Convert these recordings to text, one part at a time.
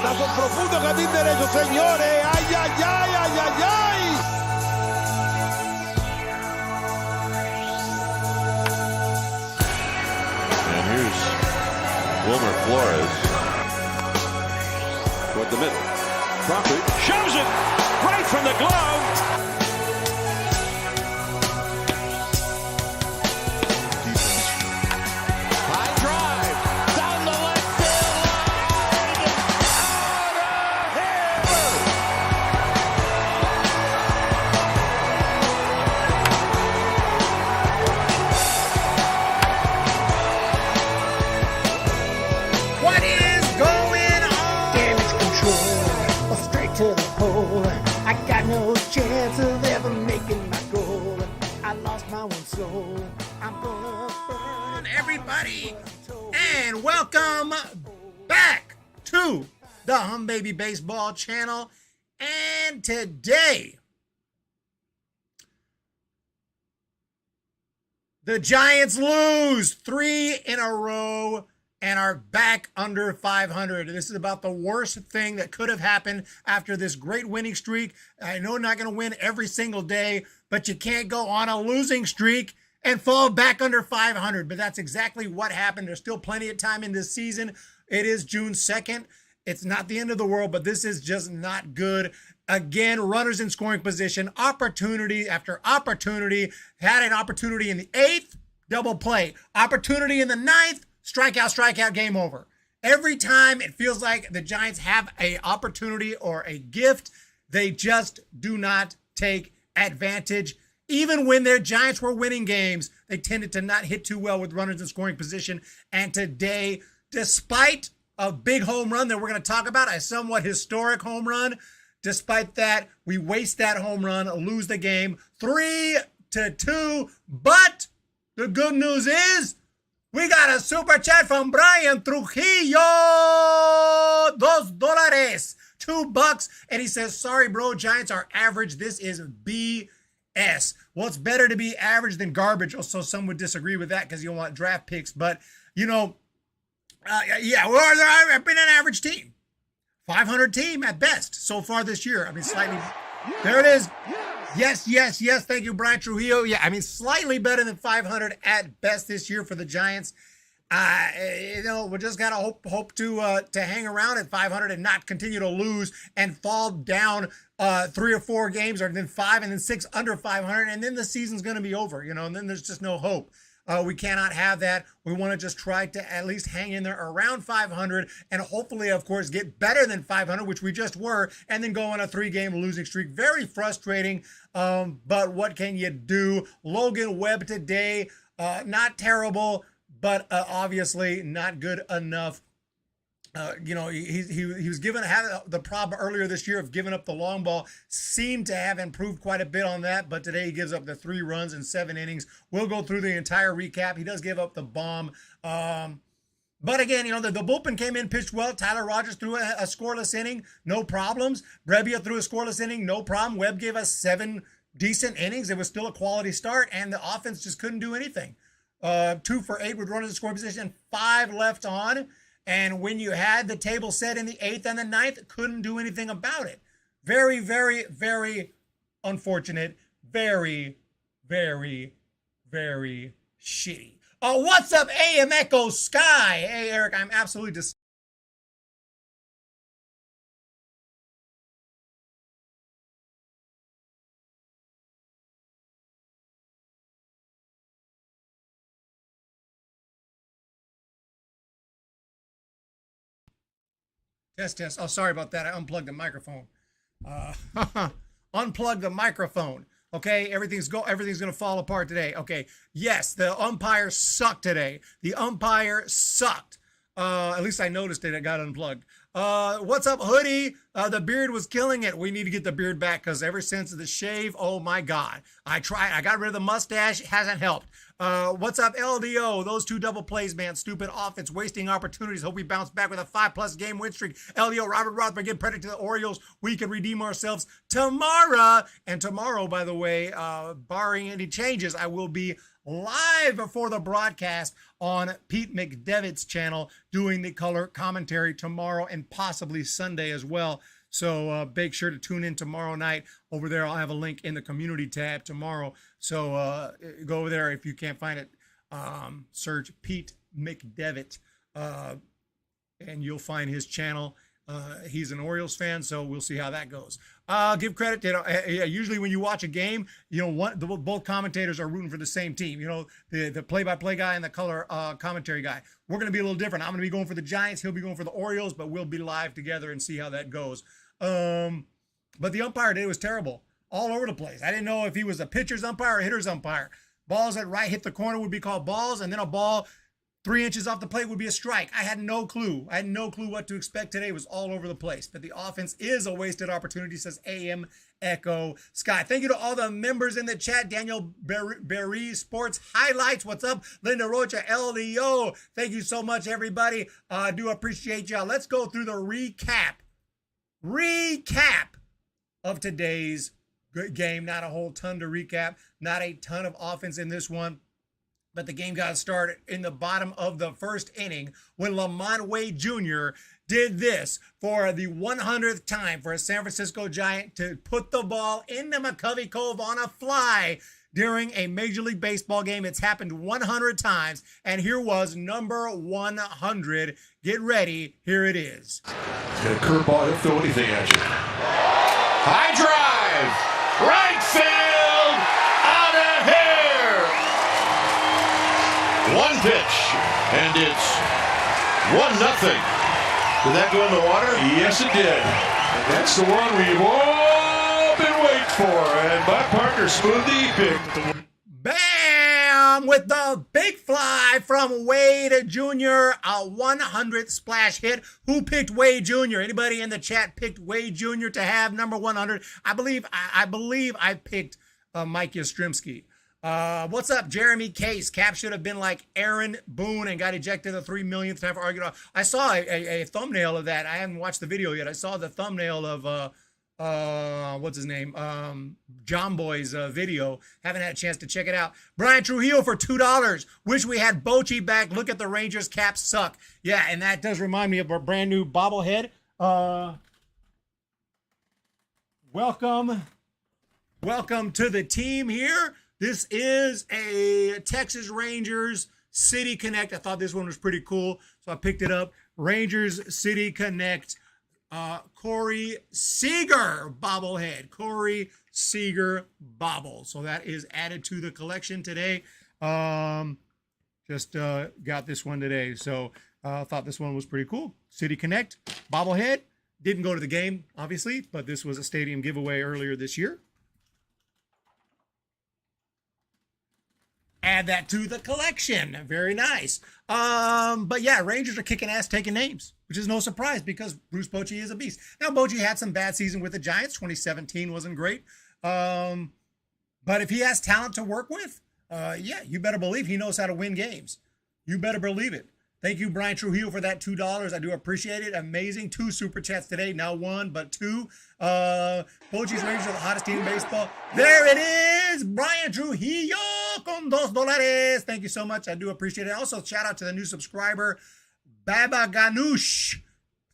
Batazo profundo, jardín derecho, señores. ¡Ay, ay, ay, ay, ay, ay! And here's Wilmer Flores toward the middle. Crawford shows it right from the glove. High drive down the left field line. Out of here. What is going on? Damage control, straight to the hole. I got no chance of ever making my goal. I lost my one soul. I'm gonna burn everybody. And welcome back to the Hum Baby Baseball channel. And today, the Giants lose 3 in a row and are back under 500. This is about the worst thing that could have happened after this great winning streak. I know not going to win every single day, but you can't go on a losing streak and fall back under 500. But that's exactly what happened. There's still plenty of time in this season. It is June 2nd. It's not the end of the world, but this is just not good. Again, runners in scoring position, opportunity after opportunity. Had an opportunity in the 8th, double play. Opportunity in the 9th, strikeout, game over. Every time it feels like the Giants have an opportunity or a gift, they just do not take advantage. Even when their Giants were winning games, they tended to not hit too well with runners in scoring position. And today, despite a big home run that we're going to talk about, a somewhat historic home run, despite that, we waste that home run, lose the game 3-2. But the good news is, we got a super chat from Brian Trujillo. $2, $2. And he says, sorry, bro, Giants are average. This is BS. Well, it's better to be average than garbage. Also, some would disagree with that because you want draft picks. But, you know, I've been an average team. 500 team at best so far this year. I mean, slightly. There it is. Yes. Thank you, Brian Trujillo. Yeah, I mean, slightly better than 500 at best this year for the Giants. We just gotta hope to hang around at 500 and not continue to lose and fall down 3 or 4 games, or then 5 and then 6 under 500, and then the season's gonna be over. And then there's just no hope. We cannot have that. We want to just try to at least hang in there around 500 and hopefully, of course, get better than 500, which we just were, and then go on a 3-game losing streak. Very frustrating, but what can you do? Logan Webb today, not terrible, but obviously not good enough. He was had the problem earlier this year of giving up the long ball. Seemed to have improved quite a bit on that, but today he gives up the 3 runs in 7 innings. We'll go through the entire recap. He does give up the bomb. But again, the bullpen came in, pitched well. Tyler Rogers threw a scoreless inning, no problems. Brebbia threw a scoreless inning, no problem. Webb gave us 7 decent innings. It was still a quality start, and the offense just couldn't do anything. 2 for 8 with runners in scoring position, 5 left on. And when you had the table set in the 8th and the 9th, couldn't do anything about it. Very, very, very unfortunate. Very, very, very shitty. What's up, AM Echo Sky? Hey, Eric, I'm absolutely Test. Oh, sorry about that. I unplugged the microphone. Unplug the microphone. Okay, everything's gonna fall apart today. Okay, yes, the umpire sucked today. The umpire sucked. At least I noticed it. It got unplugged. What's up, Hoodie? The beard was killing it. We need to get the beard back because ever since the shave, oh my God. I tried. I got rid of the mustache. It hasn't helped. What's up, LDO? Those 2 double plays, man. Stupid offense, wasting opportunities. Hope we bounce back with a 5+ game win streak. LDO, Robert Rothberg, give credit to the Orioles. We can redeem ourselves tomorrow. And tomorrow, by the way, barring any changes, I will be live before the broadcast on Pete McDevitt's channel, doing the color commentary tomorrow and possibly Sunday as well. So make sure to tune in tomorrow night. Over there, I'll have a link in the community tab tomorrow. So go over there if you can't find it. Search Pete McDevitt, and you'll find his channel. He's an Orioles fan, so we'll see how that goes. Give credit to, usually when you watch a game, both commentators are rooting for the same team. The play-by-play guy and the color commentary guy. We're going to be a little different. I'm going to be going for the Giants. He'll be going for the Orioles, but we'll be live together and see how that goes. But the umpire today was terrible, all over the place. I didn't know if he was a pitcher's umpire or a hitter's umpire. Balls that hit the corner would be called balls, and then a ball 3 inches off the plate would be a strike. I had no clue. I had no clue what to expect today. It was all over the place. But the offense is a wasted opportunity, says AM Echo Sky. Thank you to all the members in the chat. Daniel Berry Sports Highlights. What's up? Linda Rocha, LDO. Thank you so much, everybody. I do appreciate y'all. Let's go through the recap of today's game. Not a whole ton to recap. Not a ton of offense in this one. But the game got started in the bottom of the first inning when Lamont Wade Jr. did this for the 100th time for a San Francisco Giant to put the ball into McCovey Cove on a fly during a Major League Baseball game. It's happened 100 times, and here was number 100. Get ready. Here it is. He's got a curveball. He'll throw anything at you. High drive. Right field. Out of here. One pitch, and it's 1-0. Did that go in the water? Yes, it did. And that's the one we've all been waiting for. And my partner, Smoothie, picked. Bam! With the big fly from Wade Jr., a 100th splash hit. Who picked Wade Jr.? Anybody in the chat picked Wade Jr. to have number 100? I believe I picked Mike Yastrzemski. What's up, Jeremy Case? Cap should have been like Aaron Boone and got ejected the 3 millionth time for arguing. I saw a thumbnail of that. I haven't watched the video yet. I saw the thumbnail of what's his name? John Boy's video. Haven't had a chance to check it out. Brian Trujillo for $2. Wish we had Bochy back. Look at the Rangers. Caps suck. Yeah, and that does remind me of our brand new bobblehead. Welcome to the team here. This is a Texas Rangers City Connect. I thought this one was pretty cool, so I picked it up. Rangers City Connect, Corey Seager bobblehead. Corey Seager bobble. So that is added to the collection today. Just got this one today, so I thought this one was pretty cool. City Connect bobblehead. Didn't go to the game, obviously, but this was a stadium giveaway earlier this year. Add that to the collection. Very nice. But yeah, Rangers are kicking ass, taking names, which is no surprise because Bruce Bochy is a beast. Now, Bochy had some bad season with the Giants. 2017 wasn't great. But if he has talent to work with, yeah, you better believe he knows how to win games. You better believe it. Thank you, Brian Trujillo, for that $2. I do appreciate it. Amazing. 2 super chats today. Not 1, but 2. Bochy's Rangers are the hottest team in baseball. There it is. Brian Trujillo con $2. Thank you so much. I do appreciate it. Also, shout out to the new subscriber, Baba Ganoush.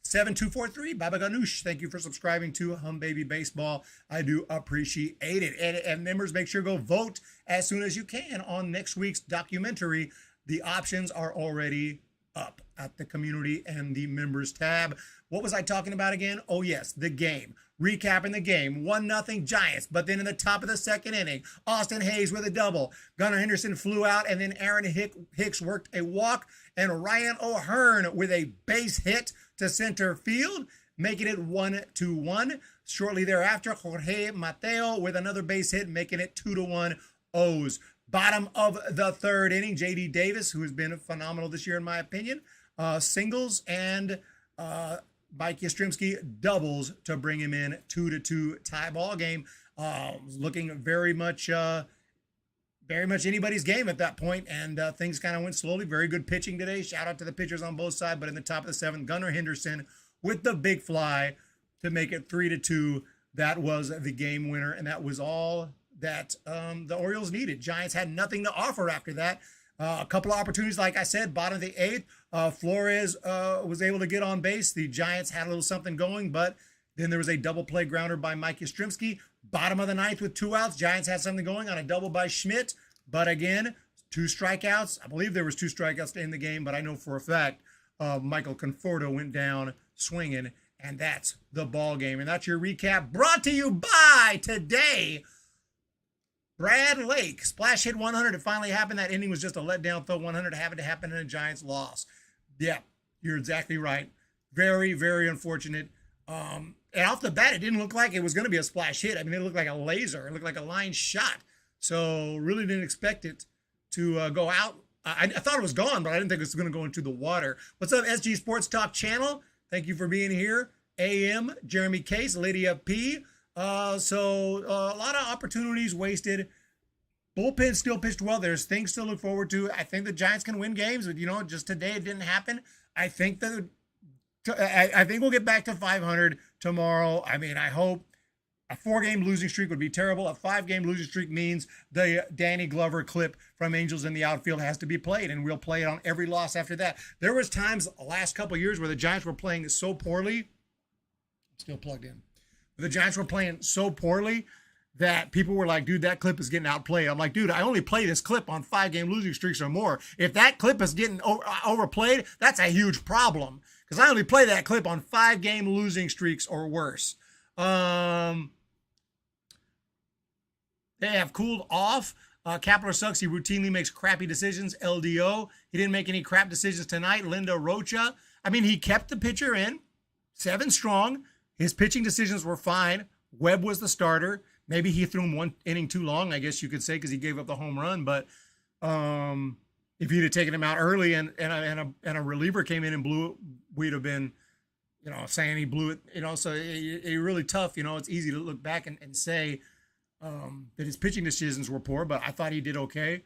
7243, Baba Ganoush. Thank you for subscribing to Hum Baby Baseball. I do appreciate it. And members, make sure to go vote as soon as you can on next week's documentary. The options are already up at the community and the members tab. What was I talking about again? Oh yes, the game. Recapping the game. 1-0 Giants, but then in the top of the second inning, Austin Hayes with a double. Gunnar Henderson flew out, and then Aaron Hicks worked a walk, and Ryan O'Hearn with a base hit to center field, making it 1-1. Shortly thereafter, Jorge Mateo with another base hit, making it 2-1 O's. Bottom of the third inning, J.D. Davis, who has been phenomenal this year in my opinion, singles, and Mike Yastrzemski doubles to bring him in 2-2 tie ball game. Looking very much anybody's game at that point, and things kind of went slowly. Very good pitching today. Shout out to the pitchers on both sides, but in the top of the seventh, Gunnar Henderson with the big fly to make it 3-2. That was the game winner, and that was all that the Orioles needed. Giants had nothing to offer after that. A couple of opportunities, like I said, bottom of the eighth. Flores was able to get on base. The Giants had a little something going, but then there was a double play grounder by Mike Yastrzemski. Bottom of the ninth with 2 outs. Giants had something going on a double by Schmidt. But again, 2 strikeouts. I believe there was 2 strikeouts to end the game, but I know for a fact Michael Conforto went down swinging, and that's the ball game. And that's your recap brought to you by today. Brad Lake, splash hit 100. It finally happened. That inning was just a letdown throw. 100 happened to happen in a Giants loss. Yeah, you're exactly right. Very, very unfortunate. And off the bat, it didn't look like it was going to be a splash hit. I mean, it looked like a laser. It looked like a line shot. So really didn't expect it to go out. I thought it was gone, but I didn't think it was going to go into the water. What's up, SG Sports Talk channel? Thank you for being here. AM, Jeremy Case, Lydia P. So a lot of opportunities wasted. Bullpen still pitched well. There's things to look forward to. I think the Giants can win games, but just today it didn't happen. I think we'll get back to 500 tomorrow. I mean, I hope. A 4-game losing streak would be terrible. A 5-game losing streak means the Danny Glover clip from Angels in the Outfield has to be played, and we'll play it on every loss after that. There was times the last couple of years where the Giants were playing so poorly. Still plugged in. The Giants were playing so poorly that people were like, dude, that clip is getting outplayed. I'm like, dude, I only play this clip on 5-game losing streaks or more. If that clip is getting overplayed, that's a huge problem, because I only play that clip on 5-game losing streaks or worse. They have cooled off. Kepler sucks. He routinely makes crappy decisions. LDO. He didn't make any crap decisions tonight. Linda Rocha. I mean, he kept the pitcher in. 7 strong. His pitching decisions were fine. Webb was the starter. Maybe he threw him 1 inning too long, I guess you could say, because he gave up the home run. But if he'd have taken him out early and a reliever came in and blew it, we'd have been, saying he blew it. So it really tough. It's easy to look back and say, that his pitching decisions were poor, but I thought he did okay.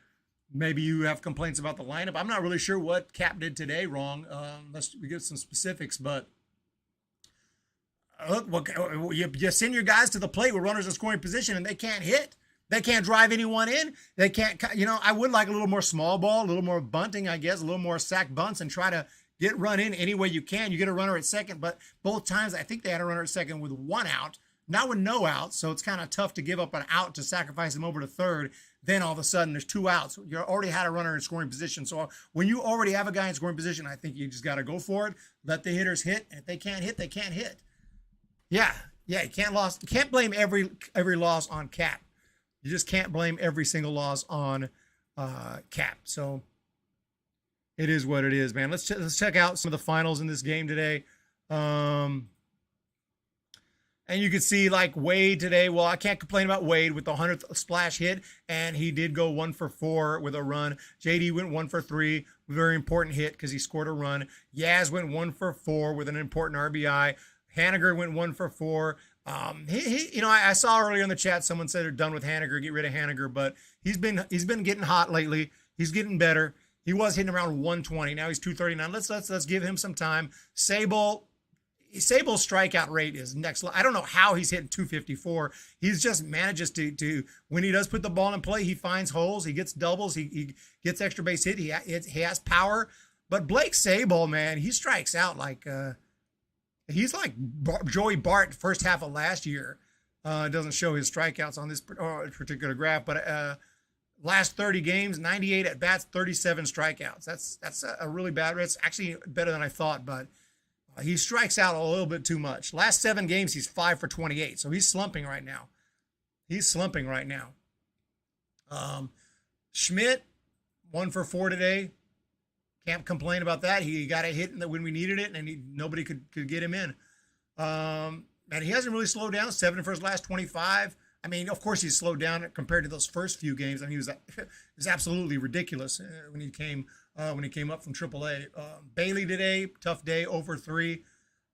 Maybe you have complaints about the lineup. I'm not really sure what Cap did today wrong, unless we get some specifics, but look, you send your guys to the plate with runners in scoring position and they can't hit. They can't drive anyone in. They can't, I would like a little more small ball, a little more bunting, I guess, a little more sack bunts, and try to get run in any way you can. You get a runner at second, but both times I think they had a runner at second with 1 out. Not with no outs, so it's kind of tough to give up an out to sacrifice him over to third. Then all of a sudden there's 2 outs. You already had a runner in scoring position. So when you already have a guy in scoring position, I think you just got to go for it. Let the hitters hit. And if they can't hit, they can't hit. Yeah. You can't blame every loss on Cap. You just can't blame every single loss on Cap. So it is what it is, man. Let's check out some of the finals in this game today. And you can see like Wade today. Well, I can't complain about Wade with the 100th splash hit, and he did go 1 for 4 with a run. JD went 1 for 3, very important hit because he scored a run. Yaz went 1 for 4 with an important RBI. Haniger went 1 for 4. I saw earlier in the chat someone said they're done with Haniger, get rid of Haniger, but he's been getting hot lately. He's getting better. He was hitting around 120. Now he's 239. Let's give him some time. Sable's strikeout rate is next. I don't know how he's hitting 254. He's just manages to when he does put the ball in play, he finds holes. He gets doubles. He gets extra base hit. He has power. But Blake Sable, man, he strikes out like he's like Joey Bart first half of last year. It doesn't show his strikeouts on this particular graph, but last 30 games, 98 at bats, 37 strikeouts. That's a really bad rate. It's actually better than I thought, but he strikes out a little bit too much. Last 7 games, he's 5 for 28. So he's slumping right now. Schmidt, 1 for 4 today. Can't complain about that. He got a hit when we needed it, and nobody could get him in. And he hasn't really slowed down. 7 for his last 25. I mean, of course, he's slowed down compared to those first few games. I mean, it was absolutely ridiculous when he came up from AAA. Bailey today, tough day, over 3.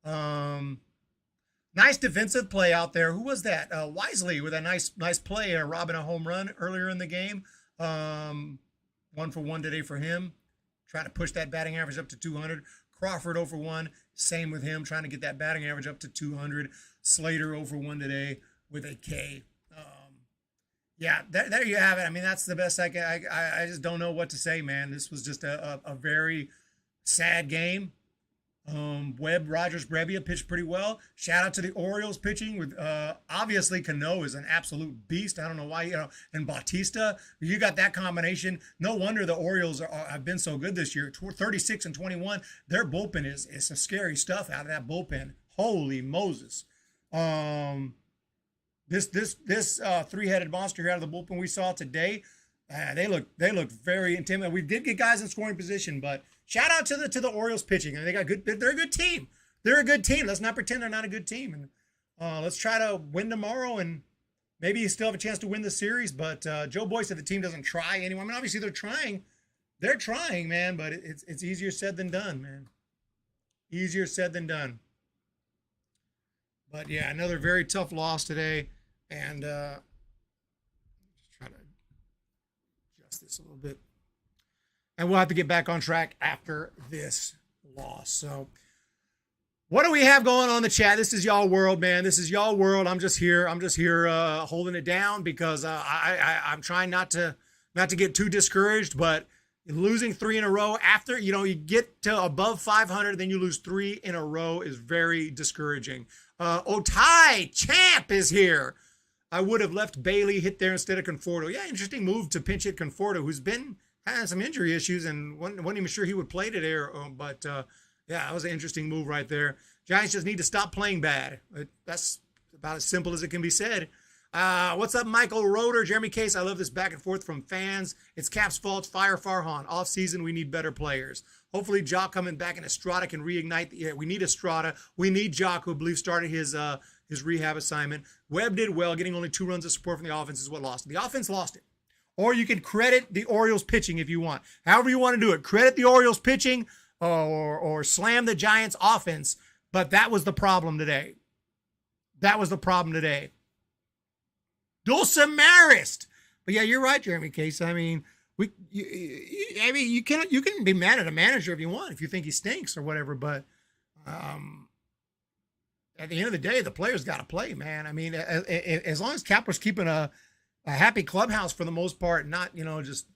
Nice defensive play out there. Who was that? Wisely with a nice play, robbing a home run earlier in the game. 1 for 1 today for him. Trying to push that batting average up to 200. Crawford 0 for 1. Same with him, trying to get that batting average up to 200. Slater 0 for 1 today with a K. Yeah, there you have it. I mean, that's the best I can. I just don't know what to say, man. This was just a very sad game. Rogers Brebbia pitched pretty well. Shout out to the Orioles pitching with obviously Cano is an absolute beast. I don't know why, and Bautista. You got that combination. No wonder the Orioles have been so good this year. 36 and 21. Their bullpen is some scary stuff out of that bullpen. Holy Moses. This three-headed monster here out of the bullpen we saw today, they look very intimidating. We did get guys in scoring position, but shout out to the Orioles pitching. I mean, they got good. They're a good team. They're a good team. Let's not pretend they're not a good team. And let's try to win tomorrow, and maybe you still have a chance to win the series. But Joe Boy said the team doesn't try anymore. I mean, obviously they're trying. They're trying, man. But it's easier said than done, man. Easier said than done. But yeah, another very tough loss today, and just try to adjust this a little bit. And we'll have to get back on track after this loss. So what do we have going on in the chat? This is y'all world, man. This is y'all world. I'm just here holding it down because I'm trying not to get too discouraged, but losing 3 in a row after, you get to above 500, then you lose 3 in a row is very discouraging. Otai Champ is here. I would have left Bailey hit there instead of Conforto. Yeah, interesting move to pinch hit Conforto, who's been had some injury issues and wasn't even sure he would play today. But yeah, that was an interesting move right there. Giants just need to stop playing bad. That's about as simple as it can be said. What's up, Michael Roeder? Jeremy Case, I love this back and forth from fans. It's Cap's fault. Fire Farhan. Off season, we need better players. Hopefully, Jock coming back and Estrada can reignite. Yeah, we need Estrada. We need Jock, who I believe started his rehab assignment. Webb did well. Getting only 2 runs of support from the offense is what lost it. The offense lost it. Or you can credit the Orioles pitching if you want. However you want to do it. Credit the Orioles pitching or slam the Giants offense. But that was the problem today. That was the problem today. Dulcimerist. But yeah, you're right, Jeremy Case. I mean, you can be mad at a manager if you want, if you think he stinks or whatever. But at the end of the day, the players got to play, man. I mean, as long as Cap was keeping a happy clubhouse for the most part, not just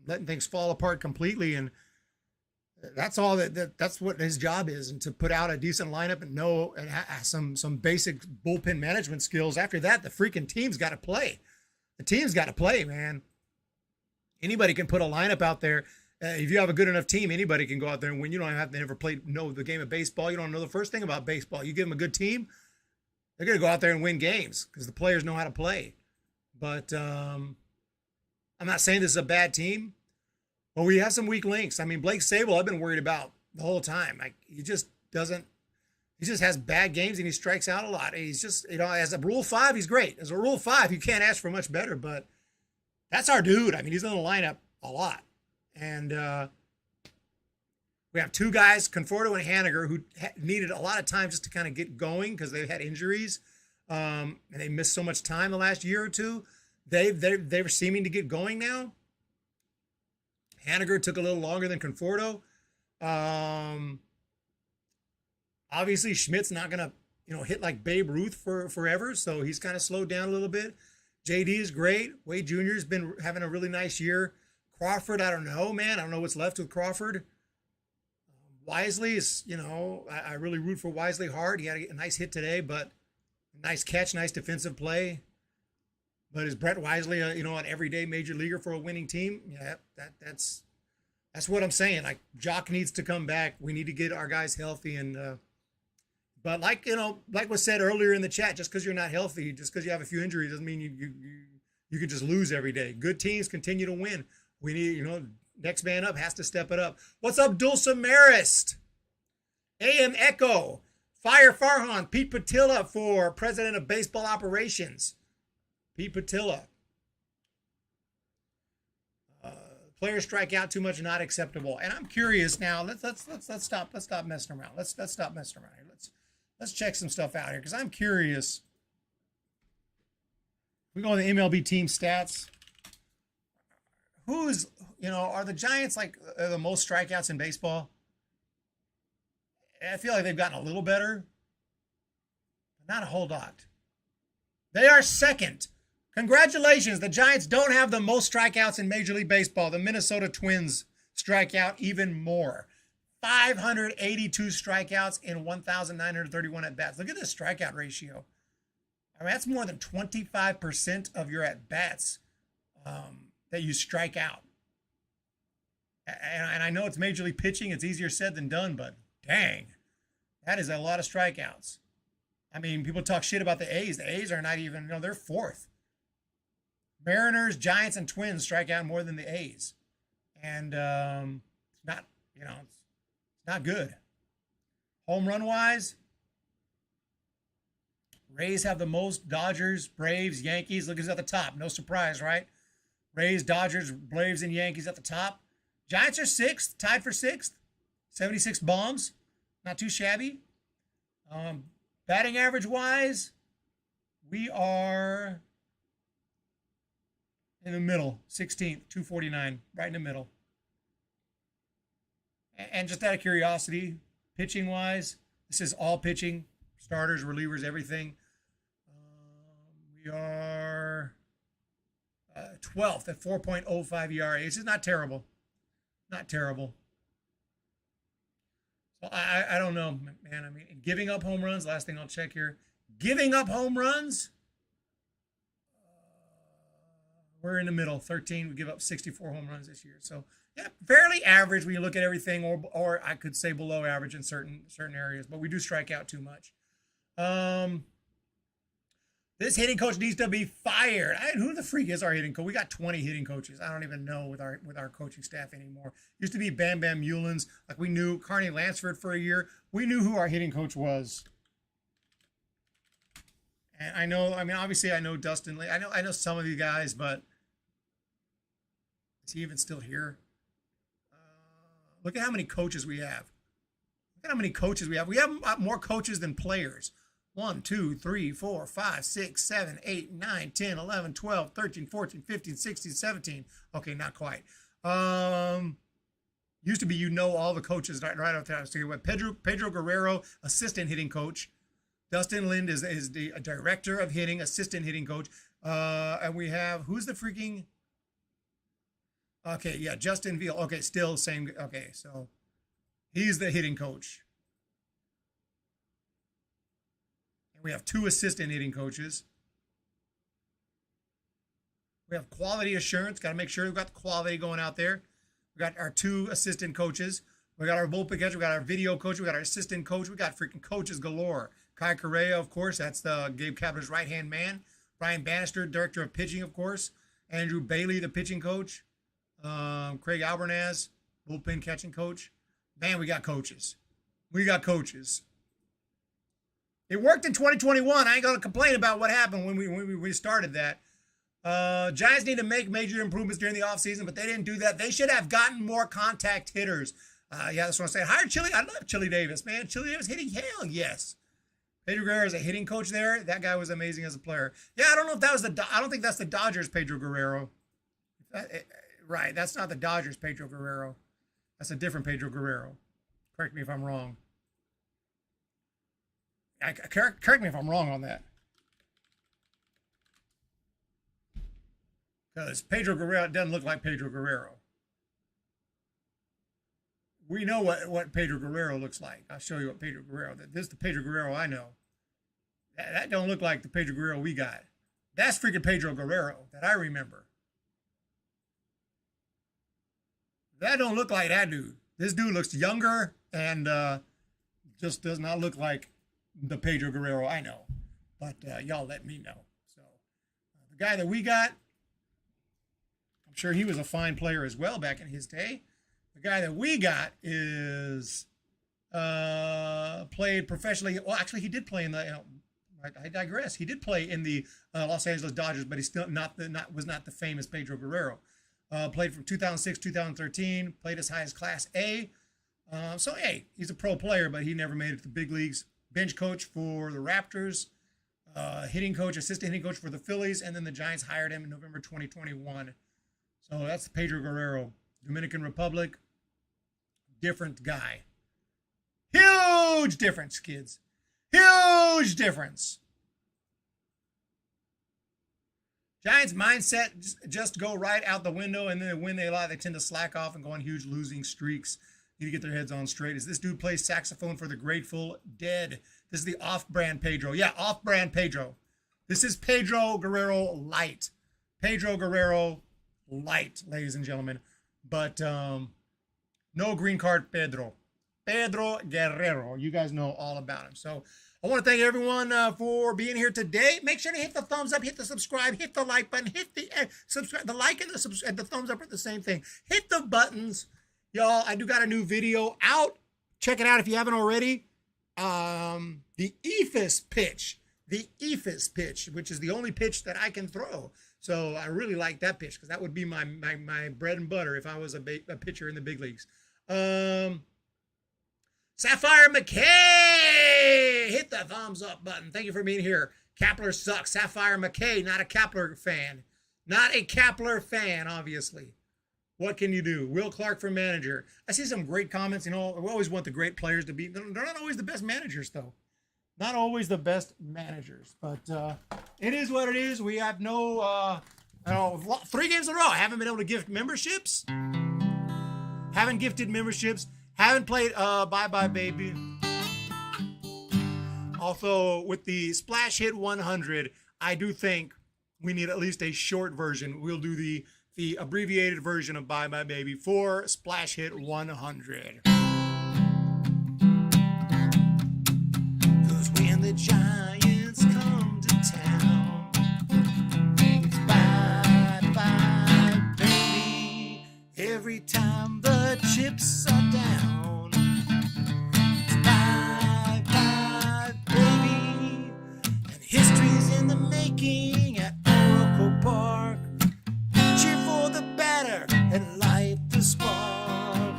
letting things fall apart completely, and that's all that's what his job is, and to put out a decent lineup and some basic bullpen management skills. After that, the freaking team's got to play. The team's got to play, man. Anybody can put a lineup out there. If you have a good enough team, anybody can go out there and win. You don't have to ever know the game of baseball. You don't know the first thing about baseball. You give them a good team, they're going to go out there and win games because the players know how to play. But I'm not saying this is a bad team. Well, we have some weak links. I mean, Blake Sable, I've been worried about the whole time. Like, he just has bad games and he strikes out a lot. He's just, as a Rule 5, he's great. As a Rule 5, you can't ask for much better, but that's our dude. I mean, he's in the lineup a lot. And we have 2 guys, Conforto and Haniger, who needed a lot of time just to kind of get going because they had injuries. And they missed so much time the last year or two. They're seeming to get going now. Haniger took a little longer than Conforto. Obviously, Schmidt's not going to, hit like Babe Ruth for forever, so he's kind of slowed down a little bit. JD is great. Wade Jr. has been having a really nice year. Crawford, I don't know, man. I don't know what's left with Crawford. Wisely is, I really root for Wisely hard. He had a nice hit today, but nice catch, nice defensive play. But is Brett Wisely, an everyday major leaguer for a winning team? Yeah, that's what I'm saying. Like, Jock needs to come back. We need to get our guys healthy. And but like was said earlier in the chat, just because you're not healthy, just because you have a few injuries, doesn't mean you can just lose every day. Good teams continue to win. We need, next man up has to step it up. What's up, Dulcimerist? AM Echo, Fire Farhan, Pete Patilla for President of Baseball Operations. Pete Patilla. Players strike out too much, not acceptable. And I'm curious now. Let's stop messing around. Let's stop messing around here. Let's check some stuff out here because I'm curious. We go to the MLB team stats. Are the Giants like the most strikeouts in baseball? I feel like they've gotten a little better, but not a whole lot. They are second. Congratulations. The Giants don't have the most strikeouts in Major League Baseball. The Minnesota Twins strike out even more. 582 strikeouts in 1,931 at-bats. Look at this strikeout ratio. I mean, that's more than 25% of your at-bats that you strike out. And I know it's Major League pitching. It's easier said than done, but dang, that is a lot of strikeouts. I mean, people talk shit about the A's. The A's are not even, they're fourth. Mariners, Giants, and Twins strike out more than the A's. And it's not, it's not good. Home run wise, Rays have the most. Dodgers, Braves, Yankees. Look who's at the top. No surprise, right? Rays, Dodgers, Braves, and Yankees at the top. Giants are sixth, tied for sixth. 76 bombs. Not too shabby. Batting average wise, we are in the middle. 16th, 249. Right in the middle. And just out of curiosity, pitching wise, this is all pitching. Starters, relievers, everything. We are 12th at 4.05 ERA. This is not terrible. Not terrible. So I don't know, man. I mean, giving up home runs, last thing I'll check here. Giving up home runs, we're in the middle, 13. We give up 64 home runs this year. So, yeah, fairly average when you look at everything, or I could say below average in certain areas. But we do strike out too much. This hitting coach needs to be fired. Who the freak is our hitting coach? We got 20 hitting coaches. I don't even know with our coaching staff anymore. Used to be Bam Bam Mullins. Like we knew Carney Lansford for a year. We knew who our hitting coach was. And obviously I know Dustin Lee. I know some of you guys, but is he even still here? Look at how many coaches we have. Look at how many coaches we have. We have more coaches than players. 1, 2, 3, 4, 5, 6, 7, 8, 9, 10, 11, 12, 13, 14, 15, 16, 17. Okay, not quite. Used to be all the coaches right off the top. Pedro Guerrero, assistant hitting coach. Dustin Lind is the director of hitting, assistant hitting coach. And we have, who's the freaking... Okay, yeah, Justin Veal. Okay, still same. Okay, so he's the hitting coach. And we have 2 assistant hitting coaches. We have quality assurance. Got to make sure we've got the quality going out there. We got our 2 assistant coaches. We got our bullpen catcher. We got our video coach. We got our assistant coach. We got freaking coaches galore. Kai Correa, of course. That's the Gabe Kapler's right-hand man. Brian Bannister, director of pitching, of course. Andrew Bailey, the pitching coach. Craig Albernaz, bullpen catching coach. Man, we got coaches. We got coaches. It worked in 2021. I ain't gonna complain about what happened when we started that. Giants need to make major improvements during the offseason, but they didn't do that. They should have gotten more contact hitters. Yeah, that's what I'm saying. Hire Chili. I love Chili Davis, man. Chili Davis hitting, hell yes. Pedro Guerrero is a hitting coach there. That guy was amazing as a player. Yeah, I don't know if that was I don't think that's the Dodgers Pedro Guerrero. Right, that's not the Dodgers Pedro Guerrero. That's a different Pedro Guerrero. Correct me if I'm wrong. Correct me if I'm wrong on that. Because Pedro Guerrero doesn't look like Pedro Guerrero. We know what Pedro Guerrero looks like. I'll show you what Pedro Guerrero. This is the Pedro Guerrero I know. That don't look like the Pedro Guerrero we got. That's freaking Pedro Guerrero that I remember. That don't look like that dude. This dude looks younger and just does not look like the Pedro Guerrero I know. But y'all let me know. So the guy that we got, I'm sure he was a fine player as well back in his day. The guy that we got is played professionally. Well, actually, he did play in the. I digress. He did play in the Los Angeles Dodgers, but he's still was not the famous Pedro Guerrero. Played from 2006, 2013. Played as high as Class A. So hey, he's a pro player, but he never made it to the big leagues. Bench coach for the Raptors. Hitting coach, assistant hitting coach for the Phillies, and then the Giants hired him in November 2021. So that's Pedro Guerrero, Dominican Republic. Different guy. Huge difference, kids. Huge difference. Giants mindset just go right out the window, and then when they lie, they tend to slack off and go on huge losing streaks. Need to get their heads on straight. As this dude plays saxophone for the Grateful Dead. This is the off-brand Pedro. Yeah, off-brand Pedro. This is Pedro Guerrero Light. Pedro Guerrero Light, ladies and gentlemen. But no green card Pedro. Pedro Guerrero. You guys know all about him. So I want to thank everyone for being here today. Make sure to hit the thumbs up, hit the subscribe, hit the like button, hit the subscribe. The like and the thumbs up are the same thing. Hit the buttons. Y'all, I do got a new video out. Check it out if you haven't already. The eephus pitch. The eephus pitch, which is the only pitch that I can throw. So I really like that pitch because that would be my bread and butter if I was a pitcher in the big leagues. Sapphire McKay, hit the thumbs up button. Thank you for being here. Kapler sucks. Sapphire McKay, not a Kapler fan. Not a Kapler fan, obviously. What can you do? Will Clark for manager. I see some great comments. You know, we always want the great players to be. They're not always the best managers, though. Not always the best managers. But it is what it is. We have no, 3 games in a row. I haven't been able to gift memberships. Haven't gifted memberships. Haven't played Bye-Bye Baby. Also, with the Splash Hit 100, I do think we need at least a short version. We'll do the abbreviated version of Bye Bye Baby for Splash Hit 100. Cause when the Giants come to town, it's bye bye baby. Every time the chips are down, it's bye bye baby. And history's in the making at Oracle Park. Cheer for the batter and light the spark.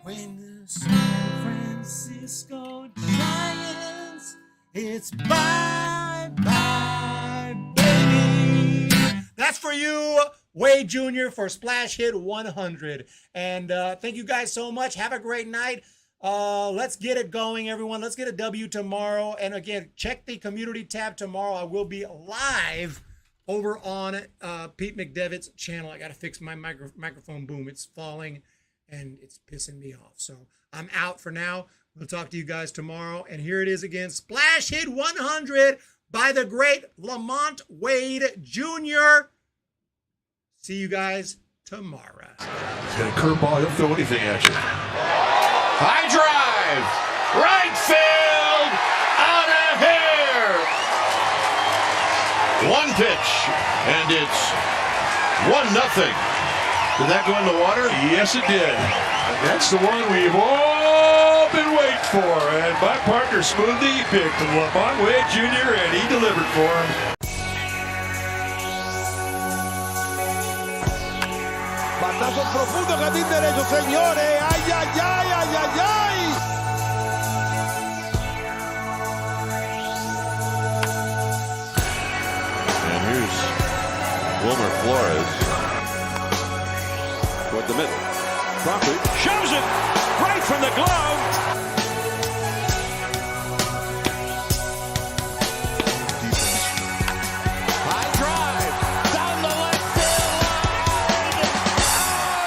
When the San Francisco Giants, it's bye bye baby. That's for you, Wade Jr. for Splash Hit 100. And thank you guys so much. Have a great night. Let's get it going, everyone. Let's get a W tomorrow. And again, check the community tab tomorrow. I will be live over on Pete McDevitt's channel. I got to fix my microphone boom. It's falling and it's pissing me off. So I'm out for now. We'll talk to you guys tomorrow. And here it is again. Splash Hit 100 by the great Lamont Wade Jr. See you guys tomorrow. He's got a curveball. He'll throw anything at you. High drive. Right field. Out of here. One pitch, and it's 1-0. Did that go in the water? Yes, it did. And that's the one we've all been waiting for. And my partner smoothly picked Lamont Wade Jr., and he delivered for him. Batazo profundo, jardín derecho, señores. Ay, ay, ay, ay, ay, ay. And here's Wilmer Flores toward the middle. Crawford shows it right from the glove. High drive down the left field line.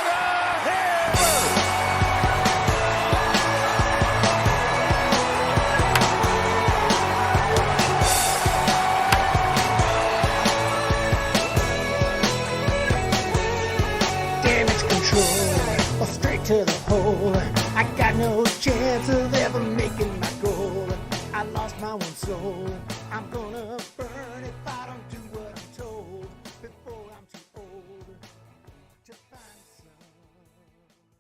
Out of here. Damage control, straight to the hole. I got no chance of ever making my goal. I lost my one soul.